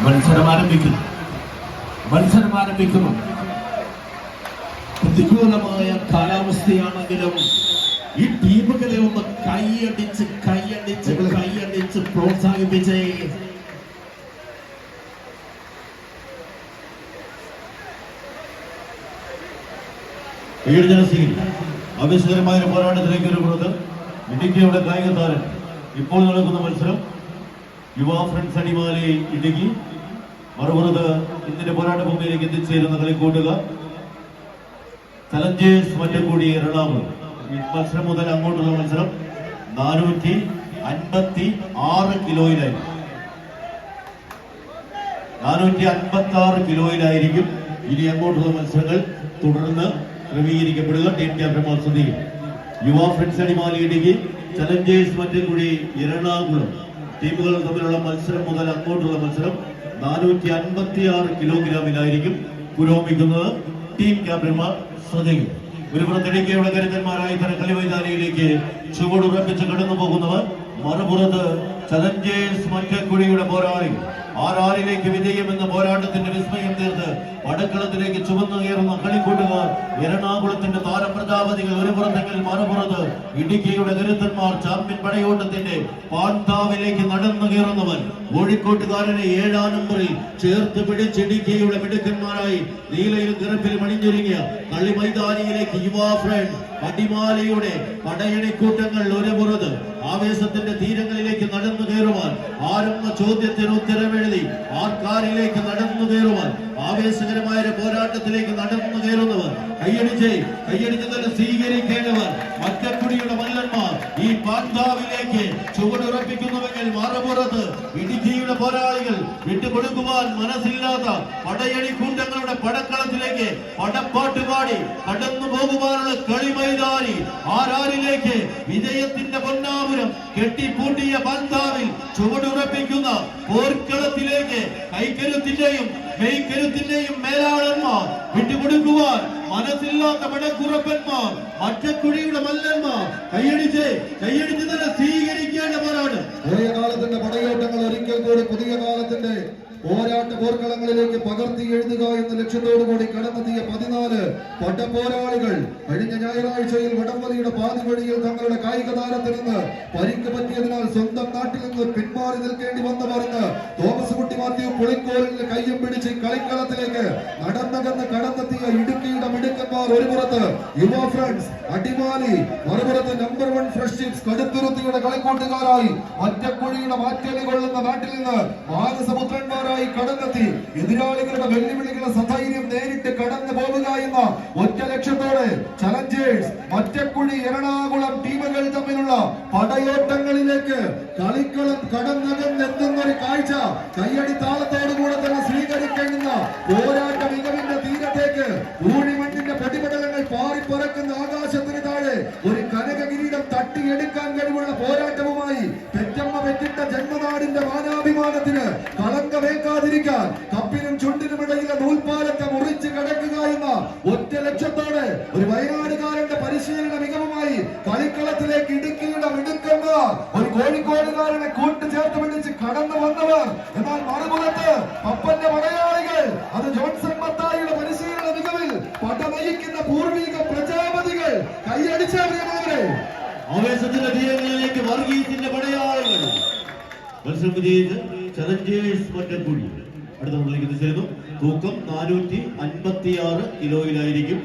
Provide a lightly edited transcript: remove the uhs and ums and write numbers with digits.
മത്സരം ആരംഭിക്കുന്നു. പ്രതികൂലമായ കാലാവസ്ഥയാണെങ്കിലും ഈ ടീമുകളെ ഒന്ന് കൈയടിച്ച് പ്രോത്സാഹിപ്പിച്ചേ. ആവേശകരമായ പോരാട്ടത്തിലേക്ക് വരുന്നത് ഇടുക്കിയുടെ കായിക താരം. ഇപ്പോൾ നടക്കുന്ന മത്സരം യുവ ഫ്രണ്ട്സ് അടിമാലി ഇടുക്കി, മറുപുറത്ത് ഇതിന്റെ പോരാട്ട ഭൂമിയിലേക്ക് എത്തിച്ചേരുന്ന കളിക്കൂട്ടുകാർ ചലഞ്ചേഴ്സ് മറ്റക്കുടി എറണാകുളം. ഈ മത്സരം മുതൽ അങ്ങോട്ടുള്ള മത്സരം 456 കിലോയിലായിരിക്കും. 456 കിലോയിലായിരിക്കും ഇനി അങ്ങോട്ടുള്ള മത്സരങ്ങൾ തുടർന്ന് ക്രമീകരിക്കപ്പെടുക. ടീം ക്യാപ്റ്റന്മാർ ശ്രദ്ധിക്കും. യുവ ഫ്രണ്ട്സ് അടിമാലി ഇടുക്കി, ചലഞ്ചേഴ്സ് മറ്റക്കുടി എറണാകുളം ടീമുകൾ തമ്മിലുള്ള മത്സരം മുതൽ അങ്ങോട്ടുള്ള മത്സരം 456 കിലോഗ്രാമിലായിരിക്കും പുരോഗമിക്കുന്നത്. ടീം ക്യാപ്റ്റന്മാർ ശ്രദ്ധിക്കും. ഒരു പുറത്തിടിക്കയുടെ കരുത്തന്മാരായി തന്നെ കളിമൈതാനിയിലേക്ക് ചുവടുറപ്പിച്ച് കടന്നു പോകുന്നവർ, മറുപുറത്ത് ചലഞ്ചേഴ്സ് മറ്റക്കുടിയുടെ പോരാളികൾ. ആറാറിലേക്ക് വിജയമെന്ന പോരാട്ടത്തിന്റെ വിസ്മയം തീർത്ത് പടക്കളത്തിലേക്ക് ചുവന്നു കയറുന്ന കളിക്കൂട്ടുകാർ എറണാകുളത്തിന്റെ താരപ്രജാപതികൾ ഒരു പുറത്തെങ്കിൽ മറുപുറത്ത് ഇടുക്കിയുടെ കരുത്തന്മാർ ചാമ്പ്യൻ പടയോട്ടത്തിന്റെ പാണ്ഡാവിലേക്ക് നടന്നു കയറുന്നവൻ കോഴിക്കോട്ടുകാരനെ 7-ാം നമ്പറിൽ ചേർത്ത് പിടിച്ച് ഇടുക്കിയുടെ മിടുക്കന്മാരായി നീലയിലും കിറപ്പിലും അണിഞ്ഞൊരുങ്ങിയ കളി മൈതാനിയിലേക്ക് യുവ ഫ്രണ്ട് അടിമാലിയുടെ പടയണിക്കൂട്ടങ്ങൾ ഒരു പുറത്ത് ആവേശത്തിന്റെ തീരങ്ങളിലേക്ക് നടന്നു കയറുവാൻ, ആരെന്ന ചോദ്യത്തിന് ഉത്തരമെഴുതി ആർക്കാരിലേക്ക് നടന്നു കയറുവാൻ, ആവേശകരമായ പോരാട്ടത്തിലേക്ക് നടന്നു കയറുന്നവർ, കൈയടിച്ച് തന്നെ സ്വീകരിക്കേണ്ടവർ മറ്റക്കുടിയുടെ മല്ലന്മാർ ഈ പാണ്ഡാവിലേക്ക് ചുവടുറപ്പിക്കുന്നുവെങ്കിൽ മറുപുറത്ത് ഇടുക്കിയുടെ പോരാളികൾ വിട്ടുകൊടുക്കുവാൻ മനസ്സില്ലാത്ത പടയണി കൂട്ടങ്ങളുടെ പടക്കളത്തിലേക്ക് പടപ്പാട്ടുപാടി കടന്നു പോകുവാനുള്ള കളിമൈതാനി ആരാരിലേക്ക് വിജയത്തിന്റെ പൊന്നാപുരം കെട്ടിപ്പൂട്ടിയ പാണ്ഡാവിൽ ചുവടുറപ്പിക്കുന്ന പോർക്കളത്തിലേക്ക് കൈക്കരുത്തിന്റെയും മെയ്ക്കരുത്തിന്റെയും മേലാളന്മാർ വിട്ടുകൊടുക്കുവാൻ മനസ്സില്ലാത്ത പടക്കുറപ്പന്മാർ മറ്റക്കുടിയുടെ മല്ലന്മാർ കൈയടിച്ച് തന്നെ സ്വീകരിക്കേണ്ടവരാണ്. പഴയ കാലത്തിന്റെ പടയോട്ടങ്ങൾ ഒരിക്കൽ കൂടി പുതിയ കാലത്തിന്റെ പോരാട്ട പോർക്കളങ്ങളിലേക്ക് പകർത്തി എഴുതുക എന്ന ലക്ഷ്യത്തോടുകൂടി കടന്നെത്തിയ 14 പട്ടപോരാളികൾ കഴിഞ്ഞ ഞായറാഴ്ചയിൽ വടംവലിയുടെ പാതി വഴിയിൽ തങ്ങളുടെ കായിക താരത്തിൽ നിന്ന് പരിക്ക് പറ്റിയതിനാൽ സ്വന്തം നാട്ടിൽ നിന്ന് പിന്മാറി നിൽക്കേണ്ടി വന്നവരെന്ന് തോമസ് കുട്ടി മാത്യു പുളിക്കോലിന്റെ കയ്യും പിടിച്ച് കളിക്കളത്തിലേക്ക് നടന്നകന്ന് കടന്നെത്തിയ ഇടുക്കിയുടെ മിടുക്കന്മാർ ഒരു പുറത്ത് യുവ ഫ്രണ്ട്സ് അടിമാലി, മറുപുറത്ത് നമ്പർ 1 ഫ്രണ്ട്ഷിപ്സ് കടുത്തുരുത്തിയുടെ കളിക്കൂട്ടുകാരായി മറ്റക്കുഴിയുടെ മാറ്റലി കൊള്ളുന്ന നാട്ടിൽ നിന്ന് മാനസപുത്രന്മാർ കടന്നെത്തി എതിരാളികളുടെ വെല്ലുവിളികളെ സധൈര്യം നേരിട്ട് കടന്നു പോവുക എന്ന ഒറ്റ ലക്ഷ്യത്തോടെ ചലഞ്ചേഴ്സ് മറ്റക്കുഴി എറണാകുളം ടീമുകൾ തമ്മിലുള്ള പടയോട്ടങ്ങളിലേക്ക് കളിക്കളം കടന്നകന്നെത്തുന്ന ഒരു കാഴ്ച കയ്യടി താളത്തോടുകൂടെ തന്നെ സ്വീകരിക്കേണ്ടുന്ന പോരാട്ട മികവിന്റെ തീരത്തേക്ക് ഊഴിമണ്ണിന്റെ പ്രതിപടലങ്ങൾ പാറിപ്പറക്കുന്ന ആകാശത്തിന് താഴെ ഒരു കനക കിരീടം തട്ടിയെടുക്കാൻ കഴിവുള്ള പോരാട്ടവുമായി പെറ്റമ്മ പെറ്റിട്ട ജന്മനാടിന്റെ മാനാഭിമാനത്തിന് കളങ്കമേൽക്കാതിരിക്കാൻ കപ്പിനും ചുണ്ടിനുമിടയിലെ നൂൽപ്പാലത്തെ മുറിച്ച് കടക്കുക എന്ന ഒറ്റ ലക്ഷ്യത്തോടെ ഒരു വയനാടുകാരന്റെ പരിശീലന മികവുമായി കളിക്കളത്തിലേക്ക് ഇടുക്കിയുടെ മിടുക്കന്മാർ ഒരു കോഴിക്കോടുകാരനെ കൂട്ടുചേർത്ത് പിടിച്ച് കടന്നു വന്നവർ. എന്നാൽ മറുപുറത്ത് പപ്പന്റെ പടയാളികൾ അത് ജോൺസൺ മത്തായിയുടെ പരിശീലന മികവിൽ പട നയിക്കുന്ന പൂർവിക പ്രജാപതികൾ കൈയടിച്ച പ്രിയമാവരെ ആവേശത്തിന്റെ തീരങ്ങളിലേക്ക് വർഗീസിന്റെ പടയാളികൾ മത്സരം വിജയിച്ച് ചലഞ്ചേഴ്സ് മറ്റക്കുടി അടുത്ത മുന്നിലേക്ക് എത്തിച്ചേരുന്നു. തൂക്കം 456 കിലോയിലായിരിക്കും.